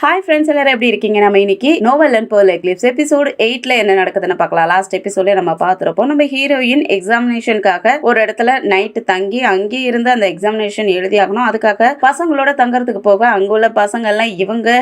Hi friends, எல்லாரும் எப்படி இருக்கீங்க? நம்ம இன்னைக்கு novel and pearl eclipse episode 8ல என்ன நடக்குதுன்னு பார்க்கலாம். லாஸ்ட் எபிசோட்ல நம்ம பார்த்துருப்போம். நம்ம ஹீரோயின் எக்ஸாமினேஷனுக்காக ஒரு இடத்துல நைட்டு தங்கி அங்கே இருந்து அந்த எக்ஸாமினேஷன் எழுதி ஆகணும். அதுக்காக பசங்களோட தங்கறதுக்கு போக அங்குள்ள பசங்க எல்லாம் இவங்க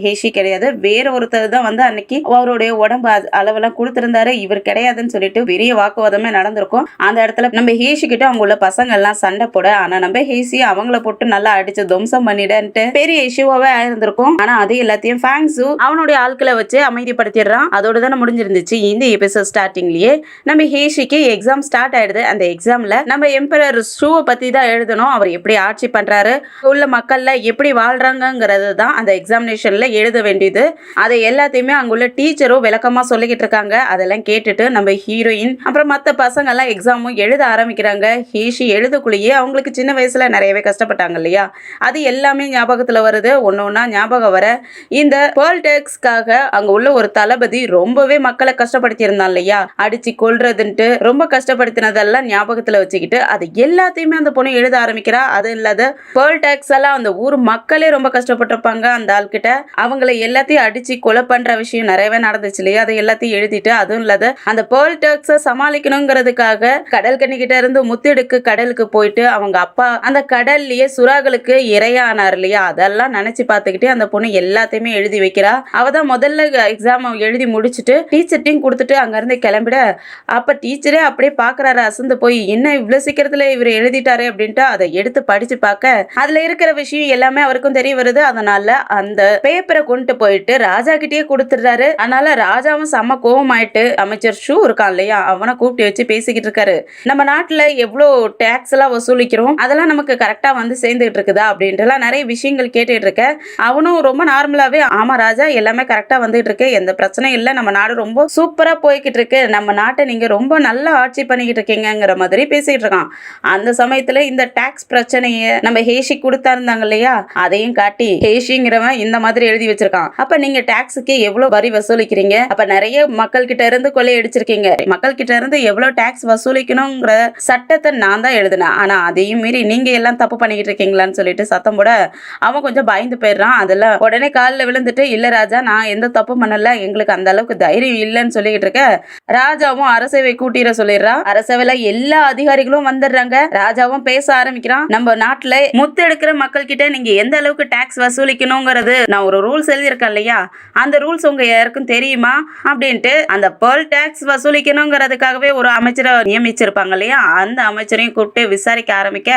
ஹேஷி கிடையாது, வேற ஒருத்தர் தான் வந்து அன்னைக்கு அவருடைய உடம்பு அளவெல்லாம் கொடுத்திருந்தாரு, இவர் கிடையாதுன்னு சொல்லிட்டு பெரிய வாக்குவாதமே நடந்திருக்கும். அந்த இடத்துல நம்ம ஹேஷி கிட்ட அங்குள்ள பசங்க எல்லாம் சண்டை போட, ஆனா நம்ம ஹேஷி அவங்கள போட்டு நல்லா அடிச்சு துவம்சம் பண்ணிடன்ட்டு பெரிய இஷ்யூவாவே ஆயிருந்திருக்கும். ஆனா அது எல்லாத்தையும் ஃபேங்ஸு அவனுடைய ஆட்களை வச்சு அமைதிப்படுத்திடுறான். அதோட தானே முடிஞ்சிருந்துச்சு இந்த எபிசோட். ஸ்டார்டிங்லயே நம்ம ஹேஷிக்கு எக்ஸாம் ஸ்டார்ட் ஆயிடுது. அந்த எக்ஸாம்ல நம்ம எம்பரர் ஷூவை பத்தி தான் எழுதணும். அவர் எப்படி ஆட்சி பண்றாரு, உள்ள மக்கள்ல எப்படி வாழ்றாங்கிறது தான் அந்த எக்ஸாமினேஷன்ல எழுத வேண்டியது. அதை எல்லாத்தையுமே அங்குள்ள டீச்சரும் விளக்கமா சொல்லிக்கிட்டு இருக்காங்க. அதெல்லாம் கேட்டுட்டு நம்ம ஹீரோயின் அப்புறம் மற்ற பசங்க எல்லாம் எக்ஸாமும் எழுத ஆரம்பிக்கிறாங்க. ஹேஷி எழுதக்குள்ளேயே அவங்களுக்கு சின்ன வயசுல நிறையவே கஷ்டப்பட்டாங்க இல்லையா, அது எல்லாமே ஞாபகத்துல வருது. ஒன்னு ஒன்னா ஞாபகம் வர இந்த பேர்ல்டெக்ஸ்க்காக அங்க உள்ள ஒரு தளபதி ரொம்பவே மக்களை கஷ்டப்படுத்தி இருந்தான் இல்லையா, அடிச்சு கொல்றதுன்ட்டு ரொம்ப கஷ்டப்படுத்தினதெல்லாம் ஞாபகத்துல வச்சுக்கிட்டு அது எல்லாத்தையுமே அந்த பொண்ணு எழுத ஆரம்பிக்கிறா. அது இல்லாத பேர்ல்டெக்ஸ் எல்லாம் அந்த ஊர் மக்களே ரொம்ப கஷ்டப்பட்டிருப்பாங்க அந்த ஆள்கிட்ட, அவங்களை எல்லாத்தையும் அடிச்சு கொலை பண்ற விஷயம் நிறையவே நடந்துச்சு இல்லையா, அதை எல்லாத்தையும் எழுதிட்டு அதுவும் இல்லாத அந்த பேர்ல்டெக்ஸை சமாளிக்கணுங்கிறதுக்காக கடல் கண்ணிக்கிட்ட இருந்து முத்தெடுக்கு கடலுக்கு போயிட்டு அவங்க அப்பா அந்த கடல்லையே சுறாக்களுக்கு இரையானார் இல்லையா, அதெல்லாம் நினைச்சு பார்த்துக்கிட்டே அந்த பொண்ணு எல்லாத்தையுமே எழுதி வைக்கிறா. அவதான் முதல்ல எக்ஸாம் எழுதி முடிச்சுட்டு டீச்சர்ட்டையும் கொடுத்துட்டு அங்க இருந்து கிளம்பிட, அப்ப டீச்சரே அப்படியே பாக்குறாரு அசந்து போய், என்ன இவ்வளவு சீக்கிரத்துல இவர் எழுதிட்டாரு அப்படின்ட்டு அதை எடுத்து படிச்சு பார்க்க அதுல இருக்கிற விஷயம் எல்லாமே அவருக்கும் தெரிய வருது. அதனால அந்த பேப்பரை கொண்டு போயிட்டு ராஜா கிட்டே கொடுத்துடுறாரு. அதனால ராஜாவும் செம்ம கோவமாயிட்டு அமைச்சர் ஷூ இருக்கான் இல்லையா, அவனை கூப்பிட்டு வச்சு பேசிக்கிட்டு இருக்காரு. நம்ம நாட்டுல எவ்வளவு டாக்ஸ் எல்லாம் வசூலிக்கிறோம், அதெல்லாம் நமக்கு கரெக்டா வந்து சேர்ந்துகிட்டு இருக்குதா அப்படின்ட்டு எல்லாம் நிறைய விஷயங்கள் கேட்டுட்டு இருக்க. அவனும் ரொம்ப நார்மலாவே ஆமா ராஜா எல்லாமே கரெக்டா வந்துட்டு இருக்கு, எந்த பிரச்சனையும் இல்லை, நம்ம நாடு ரொம்ப சூப்பரா போய்கிட்டு இருக்கு, நம்ம நாட்டை நீங்க ரொம்ப நல்லா ஆட்சி பண்ணிக்கிட்டு இருக்கீங்கிற மாதிரி பேசிட்டு இருக்கான். அந்த சமயத்துல இந்த டாக்ஸ் பிரச்சனைய நம்ம ஹேஷி கொடுத்தா இருந்தாங்க இல்லையா, அதையும் காட்டி ஹேஷிங்கிறவன் இந்த மாதிரி எழுதி வச்சிருக்கான். அப்ப நீங்க டாக்ஸுக்கு எவ்வளவு வரி வசூலிக்கிறீங்க, அப்ப நிறைய மக்கள் கிட்ட இருந்து கொள்ளை அடிச்சிருக்கீங்க, மக்கள் கிட்ட இருந்து எவ்வளவு டாக்ஸ் வசூலிக்கணுங்கிற சட்டத்தை நான் தான் எழுதினேன், ஆனா அதையும் மீறி நீங்க எல்லாம் தப்பு பண்ணிக்கிட்டு இருக்கீங்களான்னு சொல்லிட்டு சத்தம் போட அவன் கொஞ்சம் பயந்து போயிடுறான். அதெல்லாம் உடனே காலில் விழுந்துட்டு, இல்ல ராஜா நான் எந்த தப்பு பண்ணல, எங்களுக்கு அந்த அளவுக்கு தைரியம் இல்லைன்னு சொல்லிக்கிட்டு இருக்க. ராஜாவும் அரசவை கூட்டிட சொல்லிடுறான். அரசவையில எல்லா அதிகாரிகளும் வந்துடுறாங்க. ராஜாவும் பேச ஆரம்பிக்கிறான். நம்ம நாட்டுல முத்து எடுக்கிற மக்கள் கிட்ட நீங்க எந்த அளவுக்கு டாக்ஸ் வசூலிக்கணுங்கிறது நான் ஒரு ரூல்ஸ் எழுதியிருக்கேன் இல்லையா, அந்த ரூல்ஸ் உங்க யாருக்கும் தெரியுமா அப்படின்ட்டு அந்த பேர்ல் டாக்ஸ் வசூலிக்கணுங்கிறதுக்காகவே ஒரு அமைச்சரை நியமிச்சிருப்பாங்க இல்லையா, அந்த அமைச்சரையும் கூப்பிட்டு விசாரிக்க ஆரம்பிக்க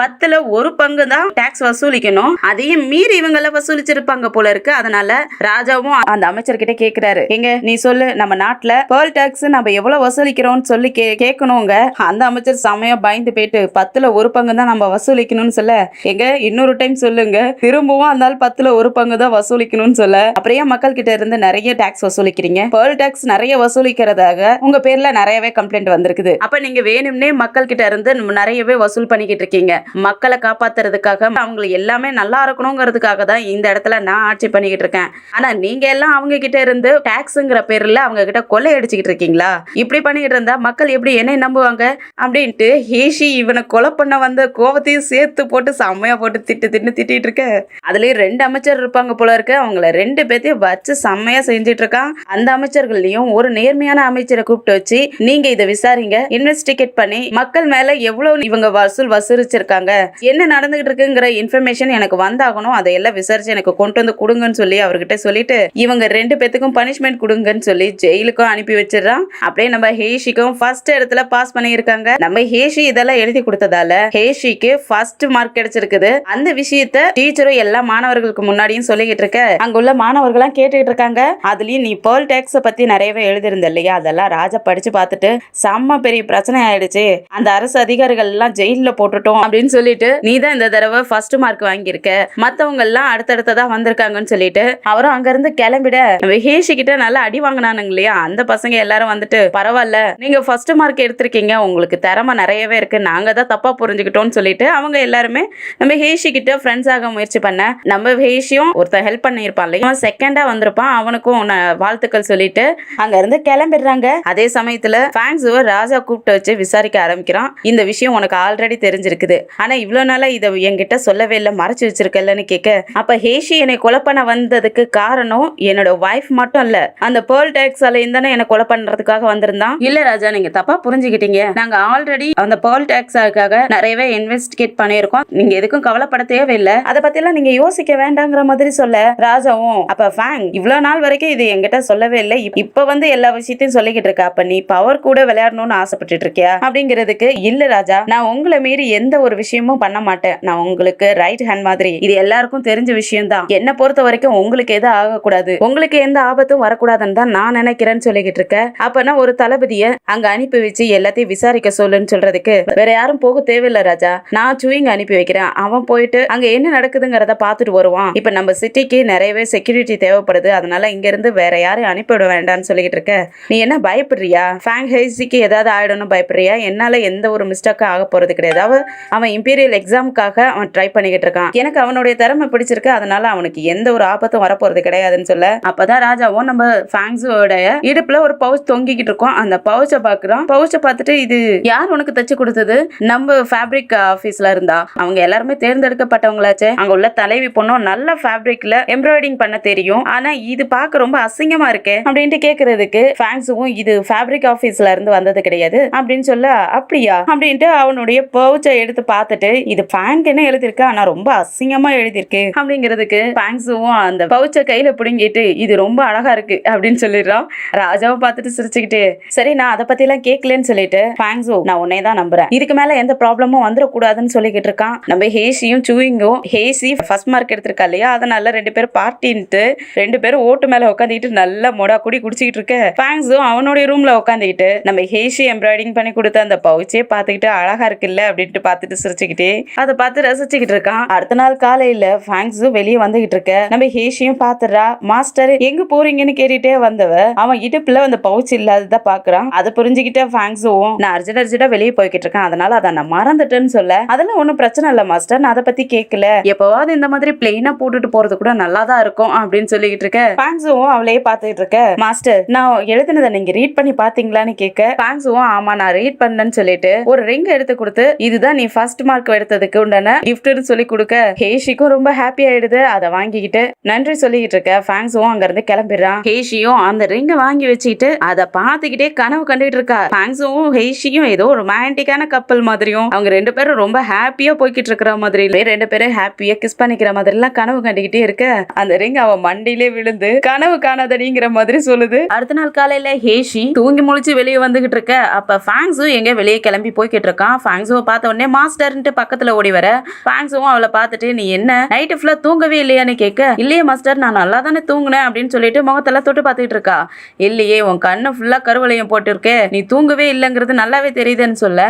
10ல் 1 பங்கு தான் டாக்ஸ் வசூலிக்கணும், அதையும் மீறி இவங்கள வசூலிச்சிருப்பாங்க போல இருக்கு. அதனால ராஜாவும் அந்த அமைச்சர்கிட்ட கேக்குறாரு, எங்க நீ சொல்லு நம்ம நாட்டுல பேர்ல் டாக்ஸ் நம்ம எவ்வளவு வசூலிக்கிறோம்னு சொல்லி கேட்கணுங்க. அந்த அமைச்சர் செமையா பயந்து போயிட்டு 10ல் 1 பங்கு தான் நம்ம வசூலிக்கணும்னு சொல்ல, எங்க இன்னொரு டைம் சொல்லுங்க, திரும்பவும் அந்த 10ல் 1 பங்கு தான் வசூலிக்கணும்னு சொல்ல, அப்புறம் மக்கள் கிட்ட இருந்து நிறைய டாக்ஸ் வசூலிக்கிறீங்க, பேர்ல் டாக்ஸ் நிறைய வசூலிக்கிறதாக உங்க பேர்ல நிறையவே கம்ப்ளைண்ட் வந்திருக்குது, அப்ப நீங்க வேணும்னே மக்கள் கிட்ட இருந்து நிறையவே வசூல் பண்ணிக்கிட்டு இருக்கீங்க, மக்களை காப்பாத்துறதுக்காக அவங்க எல்லாமே நல்லா இருக்கணுங்கிறதுக்காக தான் இந்த இடத்துல நான் ஆட்சி பண்ணிக்கிட்டு இருக்கேன், ஆனா நீங்க எல்லாம் அவங்க கிட்ட இருந்து டாக்ஸ்ங்கிற பேர்ல அவங்க கிட்ட கொள்ளை அடிச்சுக்கிட்டு இருக்கீங்களா, இப்படி பண்ணிக்கிட்டு இருந்தா மக்கள் எப்படி என்ன நம்புவாங்க அப்படின்ட்டு ஹேஷி இவனை கொலை பண்ண வந்த கோபத்தையும் சேர்த்து போட்டு செம்மையா போட்டு திட்டிட்டு இருக்க. அதுலயும் 2 அமைச்சர் இருப்பாங்க போல இருக்கு, அவங்கள 2 பேத்தையும் வச்சு செம்மையா செஞ்சிட்டு இருக்கான். அந்த அமைச்சர்கள்லயும் ஒரு நேர்மையான அமைச்சரை கூப்பிட்டு வச்சு, நீங்க இதை விசாரிங்க, இன்வெஸ்டிகேட் பண்ணி மக்கள் மேல எவ்வளவு இவங்க வசூலிச்சிருக்காங்க, என்ன நடந்துகிட்டு இருக்குங்கிற இன்ஃபர்மேஷன் எனக்கு வந்தாகணும், அதையெல்லாம் விசாரிச்சு எனக்கு கொண்டு வந்து கொடுங்கன்னு சொல்லி அவர்கிட்ட சொல்லிட்டு இவங்க 2 பேத்துக்கும் பனிஷ்மெண்ட் கொடுங்கன்னு சொல்லி ஜெயிலுக்கும் அனுப்பி வச்சிடறான். அப்படியே நம்ம ஹேஷிக்கும் ஃபர்ஸ்ட் இடத்துல பாஸ் பண்ணியிருக்காங்க. நம்ம ஹேஷி இதெல்லாம் எழுதி கொடுத்ததால ஹேஷிக்கு ஃபர்ஸ்ட் மார்க் கிடைச்சிருக்குது. அந்த விஷயத்த டீச்சரும் எல்லா மாணவர்களுக்கு முன்னாடியும் சொல்லிக்கிட்டு இருக்க, அங்க உள்ள மாணவர்கள்லாம் கேட்டுக்கிட்டு இருக்காங்க. அதுலயும் நீ பேர்ல் டாக்ஸை பத்தி நிறையவே எழுதிருந்த இல்லையா, அதெல்லாம் ராஜா படிச்சு பார்த்துட்டு செம்ம பெரிய பிரச்சனை ஆயிடுச்சு, அந்த அரசு அதிகாரிகள் எல்லாம் ஜெயில போட்டுட்டோம் அப்படின்னு சொல்லிட்டு நீ தான் இந்த தடவை ஃபர்ஸ்ட் மார்க் வாங்கியிருக்க, மத்தவங்க எல்லாம் அடுத்தடுத்ததான் வந்திருக்காங்கன்னு சொல்லிட்டு அவரும் அங்க இருந்து கிளம்பிட, ஹேஷி கிட்ட நல்லா அடி வாங்கினானுங்க இல்லையா, அந்த பசங்க எல்லாரும் வந்துட்டு பரவாயில்ல நீங்க ஃபர்ஸ்ட் மார்க் எடுத்திருக்கீங்க, உங்களுக்கு திறமை நிறையவே இருக்கு, நாங்க தான் தப்பா புரிஞ்சுக்கிட்டோம்னு சொல்லிட்டு அவங்க எல்லாருமே நம்ம ஹேஷி கிட்ட ஃப்ரெண்ட்ஸ் ஆக முயற்சி பண்ண, நம்ம ஹேஷியும் ஒருத்தர் ஹெல்ப் பண்ணியிருப்பான் இல்லையா, அவன் செகண்டா வந்திருப்பான், அவனுக்கும் வாழ்த்துக்கள் சொல்லிட்டு அங்க இருந்து கிளம்பிடுறாங்க. அதே சமயத்துல ஃபேங்ஸுவ ராஜா கூப்பிட்டு வச்சு விசாரிக்க ஆரம்பிக்கிறான். இந்த விஷயம் உனக்கு ஆல்ரெடி தெரிஞ்சிருக்குது, ஆனா இவ்வளவு நாளா இதை என்கிட்ட சொல்லவே இல்லை, மறைச்சு வச்சிருக்கலன்னு கேட்க, அப்ப ஹேஷி என்னை என்னை கொலை பண்ண வந்ததுக்கு காரணம் என்னோட வைஃப் மட்டும் இல்ல, அந்த பேர்ல் டாக்ஸாலையும் தானே என்ன கொலை பண்றதுக்காக வந்திருந்தான். இல்ல ராஜா, நீங்க தப்பா புரிஞ்சுக்கிட்டீங்க. நாங்க ஆல்ரெடி அந்த பேர்ல் டாக்ஸாக்காக நிறையவே இன்வெஸ்டிகேட் பண்ணியிருக்கோம். நீங்க எதுக்கும் கவலைப்பட தேவையில்லை, அதை பத்தி எல்லாம் நீங்க யோசிக்க வேண்டாங்கிற மாதிரி சொல்ல ராஜாவும் அப்ப ஃபேங் இவ்வளவு நாள் வரைக்கும் இது என்கிட்ட சொல்லவே இல்லை, இப்ப வந்து எல்லா விஷயத்தையும் சொல்லிக்கிட்டு இருக்க. அப்ப நீ பவர் கூட விளையாடணும்னு ஆசைப்பட்டு இருக்கியா அப்படிங்கிறதுக்கு, இல்ல ராஜா, நான் உங்களை மீறி எந்த ஒரு விஷயமும் பண்ண மாட்டேன். நான் உங்களுக்கு ரைட் ஹேண்ட் மாதிரி. இது எல்லாருக்கும் தெரிஞ்ச விஷயம் தான். என்ன பொறுத்த வரைக்கும் உங்களுக்கு எது ஆகக்கூடாது, உங்களுக்கு எந்த ஆபத்தும் வரக்கூடாதுன்னு தான் நான் நினைக்கிறேன்னு சொல்லிக்கிட்டு இருக்க. அப்பனா ஒரு தளபதிய அங்க அனுப்பி வச்சு எல்லாத்தையும் விசாரிக்க சொல்லுன்னு சொல்றதுக்கு வேற யாரும் போக தேவையில்லை ராஜா. நான் சூயிங்க அனுப்பி வைக்கிறேன். அவன் போயிட்டு அங்க என்ன நடக்குதுங்கிறத பாத்துட்டு வருவான். இப்ப நம்ம சிட்டிக்கு நிறையவே செக்யூரிட்டி தேவைப்படுது, அதனால இங்க இருந்து வேற யாரும் அனுப்பிவிட வேண்டாம்னு சொல்லிக்கிட்டு இருக்க. நீ என்ன பயப்படுறியா? ஃபேங் ஹெய்சிக்கு ஏதாவது ஆயிடும்னு பயப்படுறியா? என்னால எந்த ஒரு மிஸ்டேக்கும் ஆக போறது கிடையாது. அவன் இம்பீரியல் எக்ஸாமுக்காக அவன் ட்ரை பண்ணிக்கிட்டு இருக்கான். எனக்கு அவனுடைய திறமை பிடிச்சிருக்கு, அதனால அவனுக்கு எந்த ஒரு ஆபத்தும் வரப்போறது கிடையாதுன்னு சொல்ல, அப்பதான் ராஜாவும் நம்ம ஃபேங்ஸோட இடுப்புல ஒரு பவுச் தொங்கிக்கிட்டு இருக்கோம். அந்த பவுச்சை பாக்குறான். பவுச்சை பார்த்துட்டு, இது யார் உனக்கு தச்சு கொடுத்தது? நம்ம ஃபேப்ரிக் ஆபீஸ்ல இருந்தா, அவங்க எல்லாருமே தேர்ந்தெடுக்கப்பட்டவங்களாச்சே. அங்க உள்ள தலைவி பொண்ணும் நல்ல ஃபேப்ரிக்ல எம்ப்ராய்டிங் பண்ண தெரியும், ஆனா இது பார்க்க ரொம்ப அசிங்கமா இருக்கே அப்படின்ட்டு கேக்குறதுக்கு ஃபேங்ஸும் இது ஃபேப்ரிக் ஆபீஸ்ல இருந்து வந்தது கிடையாது அப்படின்னு சொல்ல, அப்படியா அப்படின்ட்டு அவனுடைய பவுச்சை எடுத்து பார்த்துட்டு, இது ஃபேங்க் என்ன எழுதிருக்கு, ஆனா ரொம்ப அசிங்கமா எழுதிருக்கு அப்படிங்கிறதுக்கு ஃபேங்ஸும் அந்த பவுச்சை கையில பிடுங்கிட்டு, இது ரொம்ப அழகா இருக்கு அப்படின்னு சொல்லிடுறான். ராஜாவை பார்த்துட்டு சிரிச்சுக்கிட்டு, சரி நான் அதை பத்தி எல்லாம் கேட்கலன்னு சொல்லிட்டு, ஃபேங்ஸோ நான் உன்னை தான் நம்புறேன், இதுக்கு மேல எந்த ப்ராப்ளமும் வந்துடக்கூடாதுன்னு சொல்லிக்கிட்டு இருக்கான். நம்ம ஹேஷியும் சூயிங்கும், ஹேசி ஃபர்ஸ்ட் மார்க் எடுத்திருக்கா இல்லையா, அதனால ரெண்டு பேரும் பார்ட்டின்ட்டு ரெண்டு பேரும் ஓட்டு மேல உட்காந்துக்கிட்டு நல்ல மொடா குடி குடிச்சிக்கிட்டு இருக்க. ஃபேங்ஸும் அவனுடைய ரூம்ல உட்காந்துக்கிட்டு நம்ம ஹேஷி எம்ப்ராய்டிங் பண்ணி கொடுத்த அந்த பவுச்சே பார்த்துக்கிட்டு அழகா இருக்குல்ல அப்படின்ட்டு பார்த்துட்டு சிரிச்சுக்கிட்டே அதை பார்த்து ரசிச்சுக்கிட்டு இருக்கான். அடுத்த நாள் காலையில ஃபேங்ஸும் வெளியே வந்துகிட்டு இருக்க. நம்ம ஹேஷியும் பாத்துறா. மாஸ்டர் எங்க போறீங்கன்னு கேட்டுட்டே வந்தவ அவன் இடுப்புல அந்த பவுச் இல்லாதத பாக்குறான். அதை புரிஞ்சுக்கிட்ட ஃபேங்ஸும், நான் அர்ஜென்டா வெளியே போய்கிட்டு இருக்கேன், அதனால அதை நான் மறந்துட்டேன்னு சொல்ல, அதெல்லாம் ஒன்னும் பிரச்சனை இல்ல மாஸ்டர், நான் அதை பத்தி கேட்கல, எப்பவாவது இந்த மாதிரி பிளெயினா போட்டுட்டு போறது கூட நல்லா தான் இருக்கும் அப்படின்னு சொல்லிக்கிட்டு இருக்க. ஃபேங்ஸும் அவளையே பார்த்துட்டு இருக்க. மாஸ்டர் நான் எழுதுனதை நீங்க ரீட் பண்ணி பாத்தீங்களான்னு கேட்க, ஃபேங்ஸும் ஆமா நான் ரீட் பண்ணேன்னு சொல்லிட்டு ஒரு ரிங் எடுத்து கொடுத்து, இதுதான் நீ ஃபர்ஸ்ட் மார்க் எடுத்ததுக்கு உண்டான கிஃப்ட்னு சொல்லி கொடுக்க, ஹேஷிக்கும் ரொம்ப ஹாப்பி ஆயிடுது. அதை வாங்கிக்கிட்டு நன்றி சொல்லிக்கிட்டு இருக்க. ஃபேங்ஸும் அங்க இருந்து கிளம்பிடுறான். ஹேஷியும் அந்த ரிங்க வாங்கி வச்சுக்கிட்டு அதை பார்த்துக்கிட்டே கனவு கண்டுகிட்டு இருக்கா. ஃபேங்ஸும் ஹேஷியும் ஏதோ ரொமான்டிக்கான கப்பல் மாதிரியும் அவங்க ரெண்டு பேரும் ரொம்ப ஹாப்பியா போய்கிட்டு இருக்கிற மாதிரி ரெண்டு பேரும் ஹாப்பியா கிஸ் பண்ணிக்கிற மாதிரி எல்லாம் கனவு கண்டுகிட்டே இருக்க, அந்த ரிங் அவன் மண்டியிலே விழுந்து கனவு காணாதடிங்கிற மாதிரி சொல்லுது. அடுத்த நாள் காலையில ஹேஷி தூங்கி முழிச்சு வெளியே வந்துகிட்டு இருக்க. அப்ப ஃபேங்ஸும் எங்க வெளியே கிளம்பி போய்கிட்டு இருக்கான். ஃபேங்ஸுவை பார்த்த உடனே மாஸ்டர்ன்ட்டு பக்கத்துல ஓடி வர, ஃபேங்ஸும் அவளை பார்த்துட்டு, நீ என்ன நைட்டு ஃபுல்லா தூங்கவே இல்லையான்னு கேட்க, இல்லையே மாஸ்டர் நான் நல்லா தானே தூங்குனேன் அப்படின்னு சொல்லிட்டு முகத்தெல்லாம் தொட்டு பார்த்துட்டு இருக்கா. இல்லையே உன் கண்ணு ஃபுல்லா கருவளையம் போட்டிருக்கே, நீ தூங்கவே இல்லைங்கிறது நல்லாவே தெரியுதுன்னு சொல்ல,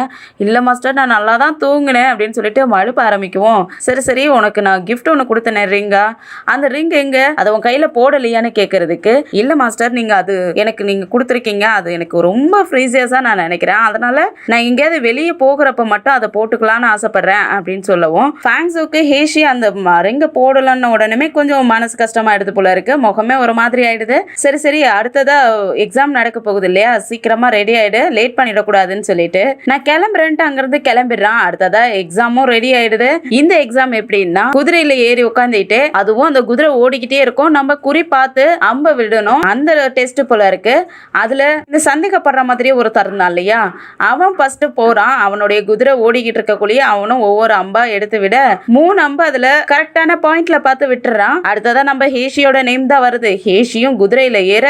இல்ல மாஸ்டர் நான் நல்லா தான் தூங்குனேன் அப்படின்னு சொல்லிட்டு மழுப்ப ஆரம்பிக்குவோம். சரி சரி உனக்கு நான் கிஃப்ட் ஒன்று கொடுத்தேன் ரிங்கா, அந்த ரிங் எங்க, அதை உன் கையில போடலையான்னு கேட்கறதுக்கு, இல்ல மாஸ்டர் நீங்க அது எனக்கு நீங்க கொடுத்துருக்கீங்க, அது எனக்கு ரொம்ப ஃப்ரீசியஸா நான் நினைக்கிறேன், அதனால நான் எங்கேயாவது வெளியே போகிறப்ப மட்டும் அதை போட்டுக்கலான்னு ஆசைப்படுறேன் அப்படின்னு சொல்லவும், ஃபேங்ஸுக்கு ஹேஷி அந்த ரிங்க போடலன்னு உடனே கொஞ்சம் மனசு கஷ்டமாயிடுது போல இருக்கு. முகமே ஒரு மாதிரி ஆயிடுது. சரி சரி அடுத்ததா எக்ஸாம் நடக்க போகுது இல்லையா, சீக்கிரமா ரெடி ஆயிடு, லேட் பண்ணிடக்கூடாதுன்னு சொல்லிட்டு நான் கிளம்புறேன்ட்டு அங்கிருந்து கிளம்பிடுறான். அடுத்ததா எக்ஸாமும் ரெடி ஆயிடுது. இந்த எக்ஸாம் எப்படின்னா, குதிரையில ஏறி உட்காந்துட்டு அதுவும் அந்த குதிரை ஓடிக்கிட்டே இருக்கும், நம்ம குறி பார்த்து அம்ப விடணும், அந்த டெஸ்ட் போல இருக்கு. அதுல இந்த சந்தேகப்படுற மாதிரியே ஒரு தருந்தான் இல்லையா, அவன் ஃபர்ஸ்ட் போறான். அவனுடைய குதிரை ஓடிக்கிட்டு இருக்கக்குள்ளேயே அவனும் ஒவ்வொரு அம்பா எடுத்து விட 3 அம்பு அதுல கரெக்டான பாயிண்ட்ல பார்த்து விட்டுறான். அடுத்ததா நம்ம ஹேஷியோட நேம் தான் வருது. ஹேஷியும் குதிரையில ஏற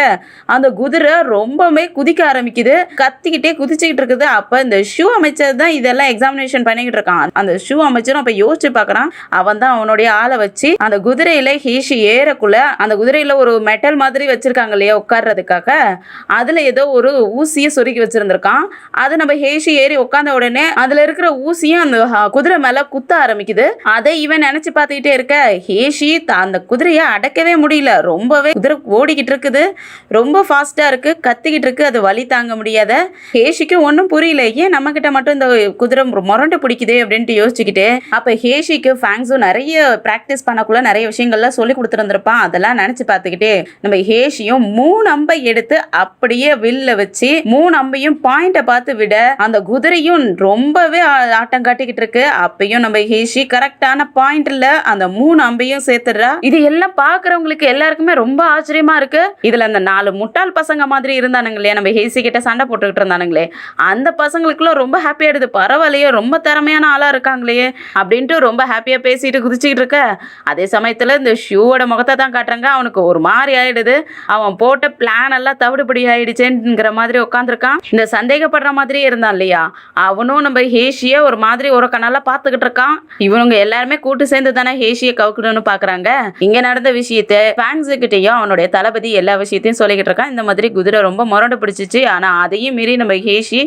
அந்த குதிரை ரொம்பவே குதிக்க ஆரம்பிக்குது, கத்திக்கிட்டே குதிச்சுக்கிட்டு இருக்குது. அப்ப இந்த ஷூ அமைச்சர் தான் இதெல்லாம் எக்ஸாமினேஷன் பண்ணிக்கிட்டு இருக்கான். அந்த ஷூ அமைச்சரும் அப்ப யோசிச்சு பாக்குறான். அவன் தான் அவனுடைய ஆளை வச்சு அந்த குதிரையில ஹேஷி ஏறக்குள்ள அந்த குதிரையில ஒரு மெட்டல் மாதிரி வச்சிருக்காங்க இல்லையா உட்கார்றதுக்காக, அதுல ஏதோ ஒரு ஊசியை சொருக்கி வச்சிருந்திருக்கான். அது நம்ம ஹேஷி ஏறி உட்கார்ந்த உடனே அதுல இருக்கிற ஊசியும் அந்த குதிரை மேல குத்த ஆரம்பிக்குது. அதை இவன் நினைச்சு பார்த்துக்கிட்டே இருக்க, ஹேஷி அந்த குதிரையை அடக்கவே முடியல, ரொம்பவே குதிரை ஓடிக்கிட்டு இருக்குது, ரொம்ப ஃபாஸ்டா இருக்கு, கத்திக்கிட்டு இருக்கு, அது வலி தாங்க முடியாத. ஹேஷிக்கு ஒன்னும் புரியல, ஏன் நம்ம கிட்ட மட்டும் இந்த குதிரை முரண்டு பிடிக்குது அப்படின்ட்டு யோசிச்சுக்கிட்டே, அப்ப ஹேஷிக்கு ஃபேங்ஸும் நிறைய பிராக்டிஸ் பண்ணக்குள்ள நிறைய விஷயங்கள்லாம் சொல்லி கொடுத்துருந்துருப்பான். அதெல்லாம் நினைச்சு பார்த்துக்கிட்டே நம்ம ஹேஷியும் 3 அம்பை எடுத்து அப்படியே வில்ல வச்சு 3 அம்பையும் பாயிண்ட பார்த்து விட, அந்த குதிரையும் ரொம்பவே ஆட்டம் காட்டிக்கிட்டு இருக்கு. அப்பயும் நம்ம ஹேஷி கரெக்டான பாயிண்ட்ல அந்த 3 அம்பையும் சேர்த்து ஏத்துறா. இது எல்லாம் பாக்குறவங்களுக்கு எல்லாருக்குமே ரொம்ப ஆச்சரியமா இருக்கு. இதுல அந்த 4 முட்டாள் பசங்க மாதிரி இருந்தானுங்களே, நம்ம ஹேசி கிட்ட சண்டை போட்டுக்கிட்டு இருந்தானுங்களே, அந்த பசங்களுக்குலாம் ரொம்ப ஹாப்பி ஆயிடுது. பரவாயில்லையே, ரொம்ப திறமையான ஆளா இருக்காங்களே அப்படின்ட்டு ரொம்ப ஹாப்பியா பேசிட்டு குதிச்சுக்கிட்டு இருக்க. அதே சமயத்துல இந்த ஷூவோட முகத்தை தான் காட்டுறாங்க. அவனுக்கு ஒரு மாதிரி ஆயிடுது. அவன் போட்ட பிளான் எல்லாம் தவிடுபடி ஆயிடுச்சுங்கிற மாதிரி உட்காந்துருக்கான். இந்த சந்தேகப்படுற மாதிரியே இருந்தான் இல்லையா, அவனும் நம்ம ஹேஷிய ஒரு மாதிரி ஒரு கண்ணால பாத்துக்கிட்டு இருக்கான். இவனுங்க எல்லாருமே கூட்டு சேர்ந்து தானே ஹேஷிய கவுக்கணும்னு பாக்குறாங்க. இங்க நடந்த விஷயத்தை ஃபேன்ஸ் கிட்டையும் அவனுடைய தளபதி எல்லா விஷயத்தையும் சொல்லிக்கிட்டு இருக்கான். இந்த மாதிரி குதிரை ரொம்ப முரண்டு பிடிச்சிச்சு, ஆனா அதையும் மீறி நம்ம ஹேஷி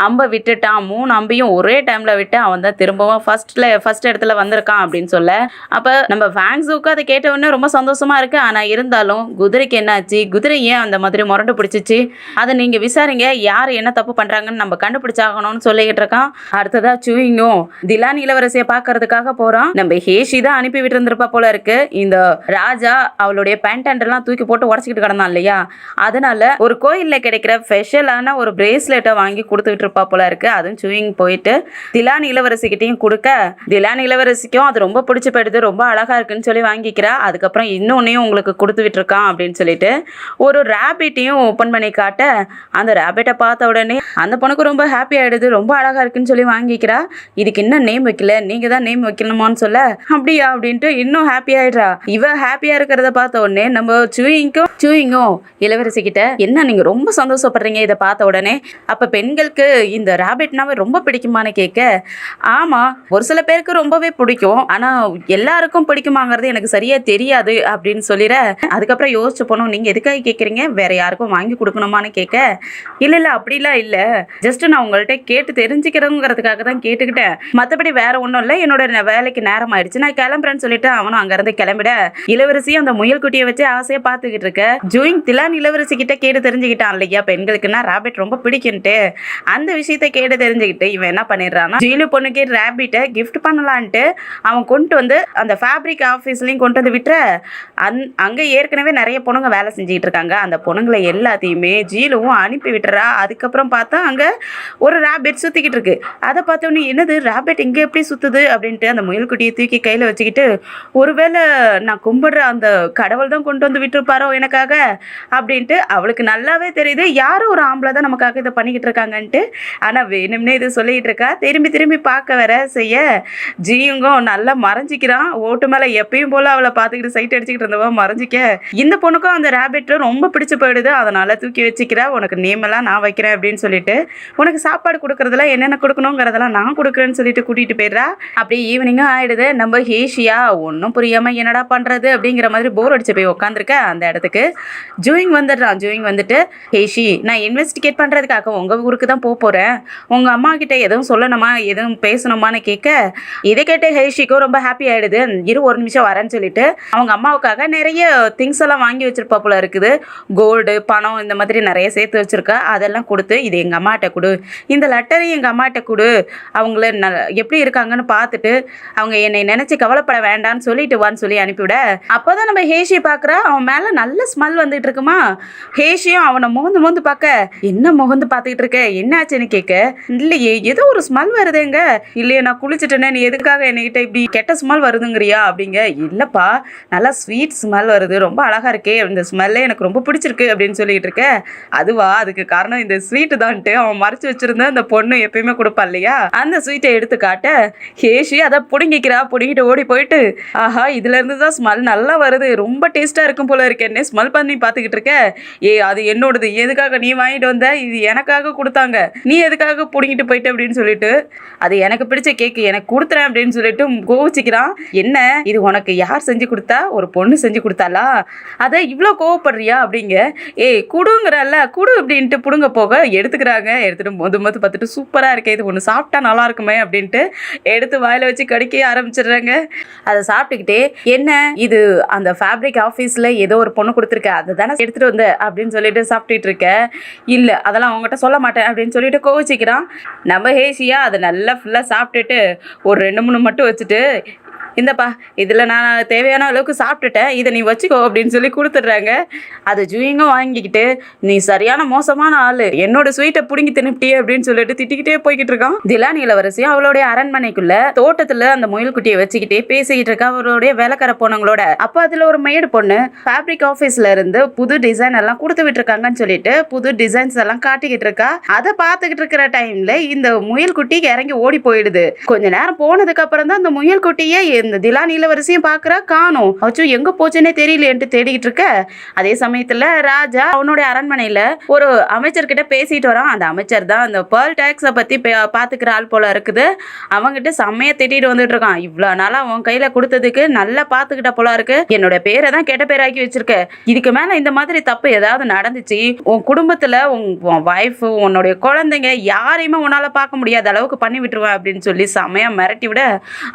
அம்பை விட்டுட்டான். 3 அம்பையும் ஒரே டைம்ல விட்டு அவன் தான் திரும்பவும் ஃபர்ஸ்ட் இடத்துல வந்திருக்கான் அப்படின்னு சொல்ல, அப்ப நம்ம ஃபேன்ஸுக்கு அதை கேட்ட உடனே ரொம்ப சந்தோஷமா இருக்கு. ஆனா இருந்தாலும் குதிரைக்கு என்னாச்சு, குதிரை ஏன் அந்த மாதிரி முரண்டு பிடிச்சிச்சு, அதை நீங்க விசாரிங்க, யார் என்ன தப்பு பண்றாங்கன்னு நம்ம கண்டுபிடிச்சாகணும்னு சொல்லிக்கிட்டு இருக்கான். அடுத்ததா சூயிங்கும் திலான் இளவரசியை பாக்குறதுக்காக போறான். நம்ம ஹேஷி தான் அனுப்பி விட்டு இருந்திருப்பா போல இருக்கு. இந்த ராஜா அவளுடைய பேண்ட் எல்லாம் தூக்கி போட்டு உடச்சிக்கிட்டு கிடந்தான் இல்லையா, அதனால ஒரு கோயில்ல கிடைக்கிற ஸ்பெஷலான ஒரு பிரேஸ்லெட்டை வாங்கி கொடுத்துக்கிட்டு இருப்பா போல இருக்கு. அதுவும் சூயிங் போயிட்டு திலான் இளவரசி கிட்டையும் கொடுக்க, திலான் இளவரசிக்கும் அது ரொம்ப பிடிச்சி போயிடுது, ரொம்ப அழகா இருக்குன்னு சொல்லி வாங்கிக்கிறா. அதுக்கப்புறம் இன்னொன்னையும் உங்களுக்கு கொடுத்து விட்டுருக்கான் அப்படின்னு சொல்லிட்டு ஒரு ரேபிட்டையும் ஓப்பன் பண்ணி காட்ட, அந்த ரேபிட்டை பார்த்த உடனே அந்த பொண்ணுக்கு ரொம்ப ஹாப்பி ஆயிடுது, ரொம்ப அழகா இருக்குன்னு சொல்லி வாங்கிக்கிறா. இதுக்கு இன்னும் நேம் வைக்கல, நீங்க தான் நேம் வைக்கணுமான்னு சொல்ல, அப்படியா அப்படின்ட்டு இன்னும் ஹாப்பி ஆயிடுறா. இவ ஹாப்பியா இருக்கிறத பார்த்த உடனே நம்ம சூயிங்கும் இளவரசி கிட்ட, என்ன நீங்க ரொம்ப சந்தோஷப்படுறீங்க இதை பார்த்த உடனே, அப்ப பெண்களுக்கு இந்த ரேபிட்னாவே ரொம்ப பிடிக்குமான்னு கேட்க, ஆமா ஒரு சில பேருக்கு ரொம்பவே பிடிக்கும், ஆனா எல்லாருக்கும் பிடிக்குமாங்கிறது எனக்கு சரியா தெரியாது அப்படின்னு சொல்லிட. அதுக்கப்புறம் யோசிச்சு போனோம், நீங்க எதுக்காக கேட்குறீங்க, வேற யாருக்கும் வாங்கி கொடுக்கணுமான்னு கேட்க, இல்ல அப்படிலாம் இல்ல, ஜஸ்ட் நான் உங்கள்கிட்ட கேட்டு தெரிஞ்சுக்கிறோங்கிறதுக்காக தான் கேட்டுக்கிட்டேன், மற்றபடி வேற ஒன்றும் இல்லை, என்னோட வேலைக்கு நேரம் ஆயிடுச்சு, நான் கிளம்புறேன்னு சொல்லிட்டு அவனும் அங்கிருந்து கிளம்பிட, இளவரசியும் அந்த முயல் குட்டியை வச்சு ஆசையா பார்த்துக்கிட்டு இருக்க. ஜூயிங் திலான் இளவரசி கிட்ட கேட்டு தெரிஞ்சுக்கிட்டான் இல்லையா, பெண்களுக்குன்னா ரேபிட் ரொம்ப பிடிக்குன்ட்டு. அந்த விஷயத்த கேட்டு தெரிஞ்சுக்கிட்டு இவன் என்ன பண்ணிடுறான்னா, ஜீலு பொண்ணுக்கு ரேபிட்டை கிஃப்ட் பண்ணலான்ட்டு அவன் கொண்டு வந்து அந்த ஃபேப்ரிக் ஆஃபீஸ்லையும் கொண்டு வந்து விட்டுற, அங்கே ஏற்கனவே நிறைய பொண்ணுங்க வேலை செஞ்சுக்கிட்டு இருக்காங்க. அந்த பொண்ணுங்களை எல்லாத்தையுமே ஜீலுவும் அனுப்பி விட்டுறா. அதுக்கப்புறம் பார்த்தா அங்கே ஒரு ரேபிட் சுற்றிக்கிட்டு இருக்கு. அதை பார்த்தோன்னே என்னது ரேபிட் இங்கே எப்படி சுற்றுது அப்படின்ட்டு அந்த முயல்குட்டியை தூக்கி கையில் வச்சுக்கிட்டு, ஒருவேளை நான் கும்பிடுற அந்த கடவுள் தான் கொண்டு வந்து விட்டுருப்பாரோ எனக்காக அப்படின்ட்டு அவளுக்கு நல்லாவே தெரியுது, யாரும் ஒரு ஆம்பளை தான் நமக்காக இதை பண்ணிக்கிட்டு இருக்காங்கன்ட்டு. ஆனால் வேணும்னே இது சொல்லிக்கிட்டு இருக்கா. திரும்பி திரும்பி பார்க்க வர செய்ய ஜீயுங்கும் நல்லா மறைஞ்சிக்கிறான். ஓட்டு மேலே எப்பயும் போல் அவளை பார்த்துக்கிட்டு சைட் அடிச்சுக்கிட்டு இருந்தவா மறைஞ்சிக்க, இந்த பொண்ணுக்கும் அந்த ரேபிட் ரொம்ப பிடிச்சு போயிடுது. அதனால தூக்கி வச்சுக்கிறா. உனக்கு நேமெல்லாம் நான் வைக்கிறேன் அப்படின்னு சொல்லிட்டு, உனக்கு சாப்பாடு கொடுக்குறதுல என்னென்ன கொடுக்கணுங்கிறதெல்லாம் நான் கொடுக்குறேன்னு சொல்லிட்டு கூட்டிகிட்டு போயிடுறா. அப்படியே ஈவினிங்கும் ஆயிடுது. நம்ம ஹேஷியா ஒன்றும் புரியாமல் என்னடா பண்ணுறது அப்படிங்கிற மாதிரி போர் அடிச்சு போய் உட்காந்துருக்க. அந்த இடத்துக்கு ஜூயிங் வந்துடுறான். ஜூயிங் வந்துட்டு, ஹேஷி நான் இன்வெஸ்டிகேட் பண்ணுறதுக்காக உங்கள் ஊருக்கு தான் போகிறேன், உங்கள் அம்மா கிட்ட எதுவும் சொல்லணுமா எதுவும் பேசணுமான்னு கேட்க, இதை கேட்டு ஹேஷிக்கும் ரொம்ப ஹாப்பி ஆகிடுது. ஒரு நிமிஷம் வரேன்னு சொல்லிட்டு அவங்க அம்மாவுக்காக நிறைய திங்ஸ் எல்லாம் வாங்கி வச்சிருப்பா போல இருக்குது. கோல்டு பணம் இந்த மாதிரி நிறைய சேர்த்து வச்சிருக்கா. அதெல்லாம் கொடுத்து, இது எங்கள் அம்மாட்ட கொடு, இந்த லெட்டரையும் எங்கள் அம்மாட்ட கொடு, அவங்கள எப்படி இருக்காங்கன்னு பார்த்துட்டு அவங்க என்னை நினைச்சு கவலைப்பட வேண்டாம்னு சொல்லிட்டு வான்னு சொல்லி அனுப்பிவிட, அப்போதான் நம்ம ஹேஷியை பார்க்குறா. அவன் மேலே நல்ல ஸ்மெல் வந்துட்டு இருக்குமா. ஹேஷியும் அவனை முகந்து பார்க்க, என்ன முகந்து பார்த்துக்கிட்டு இருக்க, என்னாச்சுன்னு கேட்க, இல்லையே ஏதோ ஒரு ஸ்மெல் வருதுங்க. இல்லையே நான் குளிச்சுட்டேனே, நீ எதுக்காக என்கிட்ட இப்படி கெட்ட ஸ்மெல் வருதுங்கிறியா அப்படிங்க. இல்லைப்பா நல்லா ஸ்வீட் ஸ்மெல் வருது, ரொம்ப அழகா இருக்கே, இந்த ஸ்மெல்லே எனக்கு ரொம்ப பிடிச்சிருக்கு அப்படின்னு சொல்லிட்டு இருக்க. அதுவா, அதுக்கு காரணம் இந்த ஸ்வீட்டு தான்ட்டு அவன் மறைச்சு வச்சிருந்த அந்த பொண்ணு எப்பயுமே கொடுப்பா இல்லையா, அந்த ஸ்வீட்டை எடுத்து காட்ட ஹேஷி அதை பிடுங்கிக்கிறா. பிடிங்கிட்டு ஓடி போயிட்டு, ஆஹா இதுல இருந்து தான் ஸ்மெல் நல்லா வருது, ரொம்ப டேஸ்டா இருக்கும் போல இருக்கேன்னு ஸ்மெல் பண்ணி பார்த்துக்கிட்டு இருக்க. அது என்னோடது, எதுக்காக நீ வாங்கிட்டு வந்த, இது எனக்காக கொடுத்தாங்க, நீ எதுக்காக பிடிங்கிட்டு போயிட்ட அப்படின்னு சொல்லிட்டு, அது எனக்கு பிடிச்ச கேக்கு எனக்கு கொடுத்துறேன் அப்படின்னு சொல்லிட்டு கோவிச்சுக்கிறான். என்ன இது உனக்கு யார் செஞ்சு கொடுத்தா, ஒரு பொண்ணு செஞ்சு கொடுத்தாளா, அதை இவ்வளோ கோவப்படுறியா அப்படிங்க. குடுங்கிறல்ல குடு அப்படின்ட்டு புடுங்க போக எடுத்துக்கிறாங்க. எடுத்துட்டு மொது பார்த்துட்டு சூப்பராக இருக்கே, இது ஒன்று சாப்பிட்டா நல்லா இருக்குமே அப்படின்ட்டு எடுத்து வாயில் வச்சு கடிக்க ஆரம்பிச்சிடுறாங்க. அதை சாப்பிட்டுக்கிட்டே, என்ன இது அந்த ஃபேப்ரிக் ஆஃபீஸில் ஏதோ ஒரு பொண்ணு கொடுத்துருக்க, அதை தானே எடுத்துகிட்டு வந்த அப்படின்னு சொல்லிட்டு சாப்பிட்டுட்டு இருக்க. இல்லை அதெல்லாம் அவங்ககிட்ட சொல்ல மாட்டேன் அப்படின்னு சொல்லிட்டு கோவிச்சிக்கிறான். நம்ம ஹேஷியா அதை நல்லா ஃபுல்லாக சாப்பிட்டுட்டு ஒரு 2-3 மட்டும் வச்சுட்டு, இந்தப்பா இதில் நான் தேவையான அளவுக்கு சாப்பிட்டுட்டேன், இதை நீ வச்சுக்கோ அப்படின்னு சொல்லி கொடுத்துட்றாங்க. அது ஜூயிங்கும் வாங்கிக்கிட்டு நீ சரியான மோசமான ஆளு, என்னோட ஸ்வீட்டை பிடுங்கி தின்னுட்டியே அப்படின்னு சொல்லிட்டு திட்டிக்கிட்டே போய்கிட்டு இருக்கான். திலான் இளவரசியும் அவளுடைய அரண்மனைக்குள்ள தோட்டத்துல அந்த முயல் குட்டியை வச்சுக்கிட்டே பேசிக்கிட்டு இருக்கா அவருடைய வேலைக்கார பொண்ணுங்களோட. அப்ப அதுல ஒரு மெய்டு பொண்ணு ஃபேப்ரிக் ஆபீஸ்ல இருந்து புது டிசைன் எல்லாம் கொடுத்து விட்டுருக்காங்கன்னு சொல்லிட்டு புது டிசைன்ஸ் எல்லாம் காட்டிக்கிட்டு இருக்கா. அதை பார்த்துக்கிட்டு இருக்கிற டைம்ல இந்த முயல் குட்டி இறங்கி ஓடி போயிடுது. கொஞ்ச நேரம் போனதுக்கு அப்புறம் தான் அந்த முயல் குட்டியை இந்த திலான் இளவரசியும் பாக்குறா, காணோம். அச்சோ எங்க போச்சுன்னே தெரியலையேன்ட்டு தேடிக்கிட்டு இருக்க. அதே சமயத்துல ராஜா அவனுடைய அரண்மனையில ஒரு அமைச்சர்கிட்ட பேசிட்டு வரான். அந்த அமைச்சர் தான் அந்த பேர்ல் டாக்ஸை பத்தி பாத்துக்கிற ஆள் போல இருக்குது. அவங்கிட்ட செம்மையா திட்டிட்டு வந்துட்டு இருக்கான். இவ்வளவு நாளா உன் கையில கொடுத்ததுக்கு நல்லா பாத்துக்கிட்ட போல இருக்கு, என்னோட பேரை தான் கெட்ட பேராக்கி வச்சிருக்க, இதுக்கு மேல இந்த மாதிரி தப்பு ஏதாவது நடந்துச்சு உன் குடும்பத்துல உன் வைஃப் உன்னுடைய குழந்தைங்க யாரையுமே உன்னால பார்க்க முடியாத அளவுக்கு பண்ணி விட்டுருவேன் அப்படின்னு சொல்லி செம்மையா மிரட்டி விட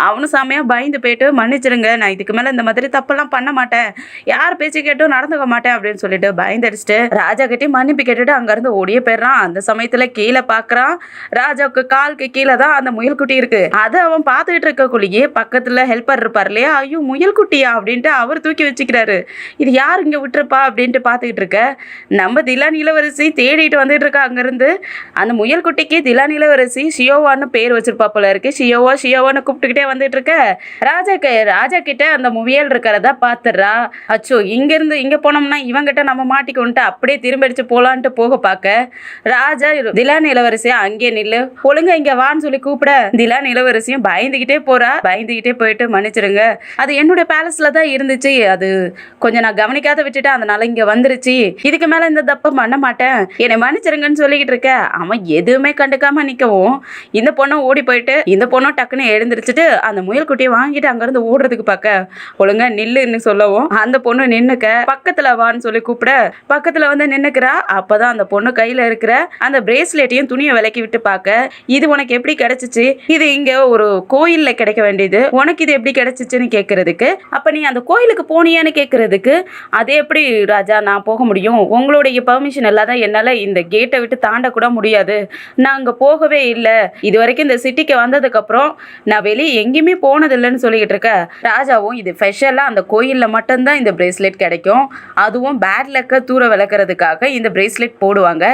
அவனும் செம்மையா பயந்து போயிட்டு மன்னிச்சிருங்க, நான் இதுக்கு மேல இந்த மாதிரி தப்பெல்லாம் பண்ண மாட்டேன், யார் பேச்சு கேட்டும் நடந்துக்க மாட்டேன் அப்படின்னு சொல்லிட்டு பயந்தடிச்சுட்டு ராஜா கிட்டே மன்னிப்பு கேட்டுட்டு அங்க இருந்து ஓடியே போயிடுறான். அந்த சமயத்துல கீழே பாக்குறான், ராஜாவுக்கு காலுக்கு கீழே தான் அந்த முயல் குட்டி இருக்கு. அதை அவன் பார்த்துக்கிட்டு இருக்கக்குள்ளேயே பக்கத்துல ஹெல்ப்பர் இருப்பார் இல்லையா, ஐயோ முயல் குட்டியா அப்படின்ட்டு அவர் தூக்கி வச்சுக்கிறாரு. இது யார் இங்க விட்டுருப்பா அப்படின்ட்டு பார்த்துக்கிட்டு இருக்க நம்ம திலான் இளவரசி தேடிட்டு வந்துட்டு இருக்கா. அங்கிருந்து அந்த முயல் குட்டிக்கு திலான் இளவரசி ஷியோவான்னு பேர் வச்சிருப்பா போல இருக்கு. ஷியோவான்னு கூப்பிட்டுக்கிட்டே வந்துட்டு இருக்க ராஜா கிட்ட அந்த முயல் இருக்கிறத பாத்துறா. அச்சோ இங்க இருந்து இங்க போனோம்னா இவங்கிட்ட நம்ம மாட்டிக்கொண்டு அப்படியே திரும்ப அடிச்சு போலான்ட்டு போக பார்க்க ராஜா திலான் இளவரசியா அங்கே நில்லு, ஒழுங்கா இங்க வான்னு சொல்லி கூப்பிட திலான் இளவரசியும் பயந்துகிட்டே போறா. பயந்துகிட்டே போயிட்டு மன்னிச்சிருங்க, அது என்னுடைய பேலஸ்ல தான் இருந்துச்சு, அது கொஞ்சம் நான் கவனிக்காத விட்டுட்டேன், அதனால இங்க வந்துருச்சு, இதுக்கு மேல இந்த தப்ப பண்ண மாட்டேன், என்னை மன்னிச்சிருங்கன்னு சொல்லிக்கிட்டு இருக்க. அவன் எதுவுமே கண்டுக்காம நிக்கவும் இந்த பொண்ணும் ஓடி போயிட்டு இந்த பொண்ணும் டக்குன்னு எழுந்திரிச்சிட்டு அந்த முயல் குட்டியை வாங்கிட்டு அங்கிருந்து ஓடுறதுக்கு பார்க்க ஒழுங்கா நில்லுன்னு சொல்லவும் அந்த பொண்ணு நின்னுக்க பக்கத்துல வான்னு சொல்லி கூப்பிட பக்கத்துல வந்து நின்னுக்கிறா. அப்பதான் அந்த பொண்ணு கையில இருக்கிற அந்த பிரேஸ்லெட்டையும் துணியை விலக்கி விட்டு பார்க்க இது உனக்கு எப்படி கிடைச்சிச்சு, இது இங்க ஒரு கோயில்ல கிடைக்க வேண்டியது, உனக்கு இது எப்படி கிடைச்சிச்சுன்னு கேட்கறதுக்கு, அப்ப நீ அந்த கோயிலுக்கு போனியான்னு கேட்கறதுக்கு, அது எப்படி ராஜா நான் போக முடியும், உங்களுடைய பெர்மிஷன் இல்லாத என்னால இந்த கேட்டை விட்டு தாண்ட கூட முடியாது, நான் அங்க போகவே இல்லை, இது வரைக்கும் இந்த சிட்டிக்கு வந்ததுக்கு அப்புறம் நான் வெளியே எங்கேயுமே போனது இல்லைன்னு சொல்லிக்கிட்டு இருக்க. ராஜாவும் இது ஸ்பெஷலா அந்த கோயில்ல மட்டும்தான் இந்த பிரேஸ்லெட் கிடைக்கும், அதுவும் பேட் லக்க தூர விளக்குறதுக்காக இந்த பிரேஸ்லெட் போடுவாங்க,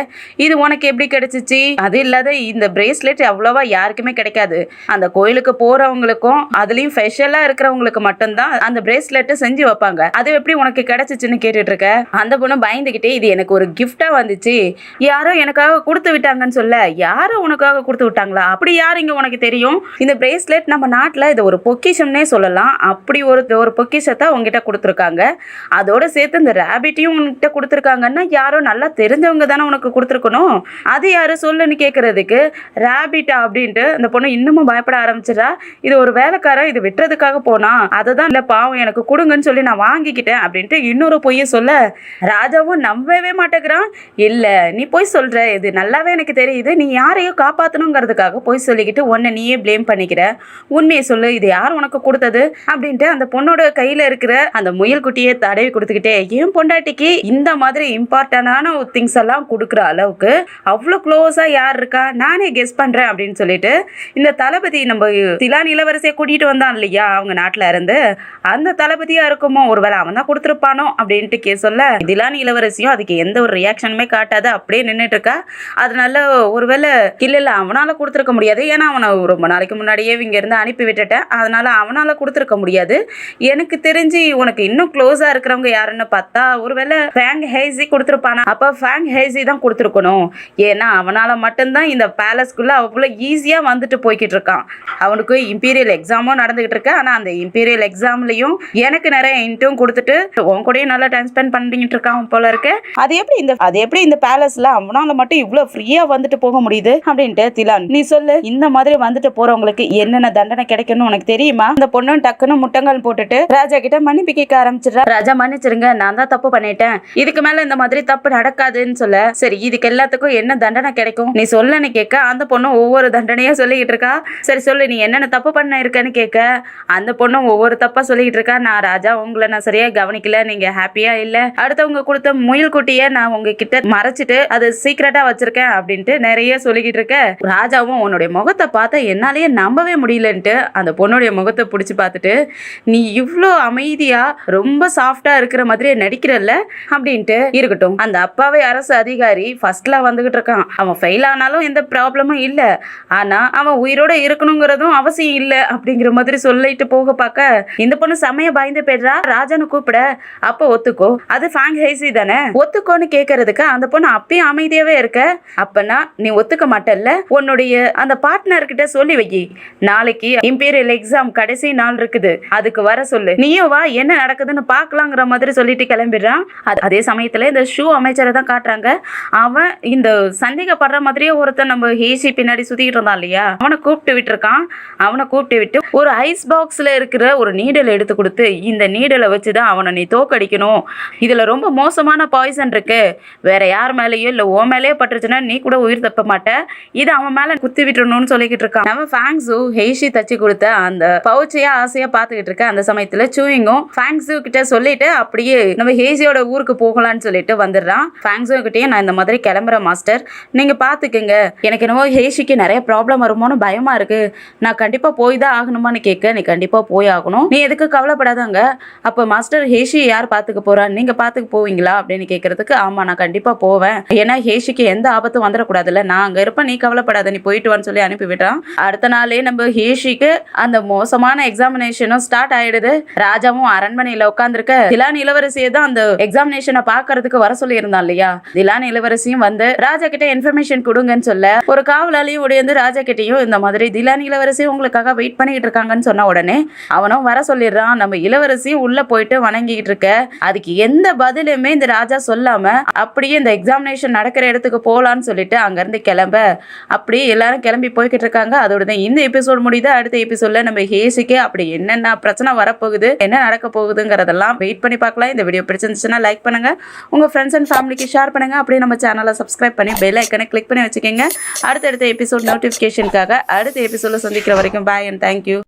இது உனக்கு எப்படி கிடைச்சிச்சு, அது இல்லாத இந்த பிரேஸ்லெட் அவ்வளவா யாருக்குமே கிடைக்காது, அந்த கோயிலுக்கு போறவங்களுக்கும் அதுலயும் ஸ்பெஷலா இருக்கிறவங்களுக்கு மட்டும்தான் அந்த பிரேஸ்லெட் செஞ்சு வைப்பாங்க, அது எப்படி உனக்கு கிடைச்சிச்சுன்னு கேட்டுட்டு இருக்க. அந்த பொண்ணு பயந்துகிட்டே இது எனக்கு ஒரு கிஃப்டா வந்துச்சு, யாரோ எனக்காக கொடுத்து விட்டாங்கன்னு சொல்ல, யாரோ உனக்காக கொடுத்து விட்டாங்களா, அப்படி யார் இங்க உனக்கு தெரியும், இந்த பிரேஸ்லெட் நம்ம நாட்டுல இது ஒரு பொக்கிஷம்னே சொல்லலாம், அப்படி ஒரு பொக்கிஷத்தை உங்ககிட்ட கொடுத்துருக்காங்க, அதோட சேர்த்து இந்த ரேபிட்டையும் உங்ககிட்ட கொடுத்துருக்காங்கன்னா யாரோ நல்லா தெரிஞ்சவங்க தானே உனக்கு கொடுத்துருக்கணும், அது யாரு சொல்லுன்னு கேட்கறதுக்கு ரேபிட்டா அப்படின்ட்டு அந்த பொண்ணு இன்னமும் பயப்பட ஆரம்பிச்சிடா. இது ஒரு வேலைக்காரன் இது விட்டுறதுக்காக போனா, அதை தான் இல்லை பாவம் எனக்கு கொடுங்கன்னு சொல்லி நான் வாங்கிக்கிட்டேன் அப்படின்ட்டு இன்னொரு பொய்ய சொல்ல ராஜாவும் நம்பவே மாட்டேங்கிறான். இல்லை நீ போய் சொல்ற, இது நல்லாவே எனக்கு தெரியுது, நீ யாரையும் காப்பாற்றணுங்கிறதுக்காக போய் சொல்லிக்கிட்டு உன்னை நீயே பிளேம் பண்ணிக்கிற, உண்மையை சொல்லு, இது யார் உனக்கு கொடுத்தது அப்படின்ட்டு அந்த பொண்ணோட கையில இருக்கிற அந்த முயல் குட்டியை தடவி கொடுத்துக்கிட்டே ஏன் பொண்டாட்டிக்கு இந்த மாதிரி இம்பார்ட்டன்டான திங்ஸ் எல்லாம் கொடுக்குற அளவுக்கு அவ்வளோ க்ளோஸா யார் இருக்கா, நானே கெஸ் பண்றேன் அப்படின்னு சொல்லிட்டு இந்த தளபதி நம்ம திலான் இளவரசியை கூட்டிட்டு வந்தான் இல்லையா அவங்க நாட்டுல இருந்து, அந்த தளபதியா இருக்குமோ ஒருவேளை அவன் தான் கொடுத்துருப்பானோ அப்படின்ட்டு சொல்ல திலான் இளவரசியும் அதுக்கு எந்த ஒரு ரியாக்ஷனுமே காட்டாத அப்படியே நின்றுட்டு இருக்கா. அதனால ஒருவேளை இல்ல அவனால கொடுத்துருக்க முடியாது, ஏன்னா அவனை ரொம்ப நாளைக்கு முன்னாடியே இங்க இருந்து அனுப்பி விட்டுட்டேன், அதனால அவனால கொடுத்துருக்க முடியாது, எனக்கு தெரிஞ்சு உனக்கு இன்னும் க்ளோஸா இருக்கிறவங்க யாருன்னு பார்த்தா ஒருவேளை ஃபேங் ஹேசி கொடுத்துருப்பானா, அப்ப ஃபேங் ஹேசி தான் கொடுத்துருக்கணும், ஏன்னா அவனால மட்டும்தான் இந்த பேலஸ்குள்ள அவ்வளோ ஈஸியா வந்துட்டு போய்கிட்டு இருக்கான், அவனுக்கு இம்பீரியல் எக்ஸாமும் நடந்துகிட்டு இருக்கு, ஆனா அந்த இம்பீரியல் எக்ஸாம்லயும் எனக்கு நிறைய இன்ட்டும் கொடுத்துட்டு உன் கூடயும் நல்லா டைம் ஸ்பெண்ட் பண்ணிட்டு இருக்கான் போல இருக்கு, அது எப்படி இந்த பேலஸ்ல அவனால மட்டும் இவ்வளவு ஃப்ரீயா வந்துட்டு போக முடியுது அப்படின்ட்டு திலான் நீ சொல்லு, இந்த மாதிரி வந்துட்டு போறவங்களுக்கு என்னென்ன தண்டனை கிடைக்கணும் உனக்கு தெரியுமா. அந்த பொண்ணு டக்குன்னு முட்டங்கள் போட்டுட்டு ராஜா கிட்ட மன்னிப்பு கேட்க ஆரம்பிச்சிடா. ராஜா மன்னிச்சிருங்க, நான் தான் தப்பு பண்ணிட்டேன், இதுக்கு மேல இந்த மாதிரி தப்பு நடக்காதுன்னு சொல்ல, சரி இதுக்கு எல்லாத்துக்கும் என்ன தண்டனை கிடைக்கும் நீ சொல்லன்னு கேட்க, அந்த பொண்ணு ஒவ்வொரு தண்டனையா சொல்லிக்கிட்டு இருக்கா. சரி சொல்லு நீ என்னென்ன தப்பு பண்ண இருக்கன்னு கேட்க, அந்த பொண்ணும் ஒவ்வொரு தப்பா சொல்லிக்கிட்டு இருக்கா. நான் ராஜா உங்களை நான் சரியா கவனிக்கல, நீங்க ஹாப்பியா இல்ல, அடுத்தவங்க கொடுத்த முயல் குட்டிய நான் உங்ககிட்ட மறைச்சிட்டு அது சீக்கிரட்டா வச்சிருக்கேன் அப்படின்ட்டு நிறைய சொல்லிக்கிட்டு இருக்க. ராஜாவும் உன்னுடைய முகத்தை பார்த்தா என்னாலேயே நம்பவே முடியலன்ட்டு அந்த பொண்ணுடைய முகத்தை முகத்தை பிடிச்சி பார்த்துட்டு, நீ இவ்வளோ அமைதியா ரொம்ப சாஃப்டா இருக்கிற மாதிரியே நடிக்கிறல்ல அப்படின்ட்டு. இருக்கட்டும், அந்த அப்பாவை அரசு அதிகாரி ஃபர்ஸ்ட்ல வந்துகிட்டு இருக்கான். அவன் ஃபெயில் ஆனாலும் எந்த ப்ராப்ளமும் இல்ல, ஆனா அவன் உயிரோட இருக்கணுங்கிறதும் அவசியம் இல்ல அப்படிங்கிற மாதிரி சொல்லிட்டு போக பார்க்க இந்த பொண்ணு செமைய பயந்து போயிடுறா. ராஜான்னு கூப்பிட, அப்ப ஒத்துக்கோ, அது ஃபேங் ஹேசி தானே, ஒத்துக்கோன்னு கேட்கறதுக்கு அந்த பொண்ணு அப்பயும் அமைதியாவே இருக்க. அப்பனா நீ ஒத்துக்க மாட்டல்ல, உன்னுடைய அந்த பார்ட்னர் கிட்ட சொல்லி வை, நாளைக்கு இம்பீரியல் எக்ஸாம் கடைசி நாள் இருக்குது, அதுக்கு வர சொல்லு, நீயும் வா, என்ன நடக்குதுன்னு பாக்கலாங்கிற மாதிரி சொல்லிட்டு கிளம்பிடுறான். அதே சமயத்துல இந்த ஷூ அமைச்சரை தான் காட்டுறாங்க. அவன் இந்த சந்தேகப்படுற மாதிரியே ஒருத்தன் நம்ம ஹேசி பின்னாடி சுத்திட்டு இருந்தான் இல்லையா, அவனை கூப்பிட்டு விட்டுருக்கான். அவனை கூப்பிட்டு விட்டு ஒரு ஐஸ் பாக்ஸ்ல இருக்கிற ஒரு நீடல் எடுத்து கொடுத்து, இந்த நீடலை வச்சுதான் அவனை நீ தோக்கடிக்கணும், இதுல ரொம்ப மோசமான பாய்சன் இருக்கு, வேற யார் மேலேயோ இல்ல ஓ மேலேயே பட்டுருச்சுன்னா நீ கூட உயிர் தப்ப மாட்ட, இது அவன் மேல குத்தி விட்டுறணும்னு சொல்லிக்கிட்டு இருக்கான். நம்ம ஃபேங்ஸு ஹேஷி தச்சு கொடுத்த அந்த பவுச்சையா ஆசையா பாத்துக்கிட்டு இருக்க. அந்த சமயத்துல சூயிங்கும் ஃபேங்ஸு கிட்ட சொல்லிட்டு அப்படியே நம்ம ஹேஷியோட ஊருக்கு போகலான்னு சொல்லிட்டு வந்துடுறான். ஃபேங்ஸு கிட்டயே நான் இந்த மாதிரி கிளம்புற மாஸ்டர், நீங்க பாத்துக்குங்க, எனக்கு என்னவோ ஹேஷிக்கு நிறைய ப்ராப்ளம் வருமோன்னு பயமா இருக்கு, நான் கண்டிப்பா போய் தான் ஆகணுமான்னு கேட்க, நீ கண்டிப்பா போய் ஆகணும், நீ எதுக்கு கவலைப்படாதாங்க. அப்ப மாஸ்டர் ஹேஷி யார் பாத்துக்க போறா, நீங்க பாத்துக்க போவீங்களா அப்படின்னு கேட்கறதுக்கு, ஆமா நான் கண்டிப்பா போவேன், ஏன்னா ஹேஷிக்கு எந்த ஆபத்தும் வந்துடக்கூடாதுல்ல, நான் அங்க இருப்பேன், நீ கவலைப்படாத, நீ போயிட்டு வான்னு சொல்லி அனுப்பி விட்டான். அடுத்த நாளே நம்ம ஹேஷிக்கு அந்த மோசமான எக்ஸாமினேஷனும் ஸ்டார்ட் ஆயிடுது. ராஜாவும் அரண்மனையில உட்காந்துருக்க திலான் இளவரசியை தான் அந்த எக்ஸாமினேஷனை பாக்குறதுக்கு வர சொல்லி இருந்தான் இல்லையா, திலான் இளவரசியும் வந்து ராஜா கிட்ட இன்ஃபர்மேஷன் கொடுங்கன்னு சொல்ல, ஒரு காவலாளியும் உடையந்து ராஜா கிட்டையும் இந்த மாதிரி திலான் இளவரசி உங்களுக்காக வெயிட் பண்ணிட்டு இருக்காங்கன்னு சொன்ன உடனே அவனும் வர சொல்லிடுறான். நம்ம இளவரசியும் உள்ள போயிட்டு வணங்கிட்டு இருக்க, அதுக்கு எந்த பதிலுமே இந்த ராஜா சொல்லாம அப்படியே இந்த எக்ஸாமினேஷன் நடக்கிற இடத்துக்கு போலான்னு சொல்லிட்டு அங்க இருந்து கிளம்ப, அப்படியே எல்லாரும் கிளம்பி போய்கிட்டு இருக்காங்க. அதோட தான் இந்த எபிசோட் முடியுது. அடுத்த எபிசோட்ல நம்ம ஹேசிக்கு அப்படி என்னென்ன பிரச்சனை வரப்போகுது, என்ன நடக்க போகுதுங்கிறதெல்லாம் வெயிட் பண்ணி பார்க்கலாம். இந்த வீடியோ பிடிச்சிருந்துச்சுன்னா லைக் பண்ணுங்க, உங்க ஃப்ரெண்ட்ஸ் அண்ட் ஃபேமிலிக்கு ஷேர் பண்ணுங்க, அப்படியே நம்ம சேனலை சப்ஸ்கிரைப் பண்ணி பெல் ஐக்கனை கிளிக் பண்ணி வச்சுக்கோங்க. அடுத்தடுத்த எபிசோட் நோட்டிஃபிகேஷனுக்காக அடுத்த எபிசோட்ல சந்திக்கிற வரைக்கும் பாய் அண்ட் தேங்க்யூ.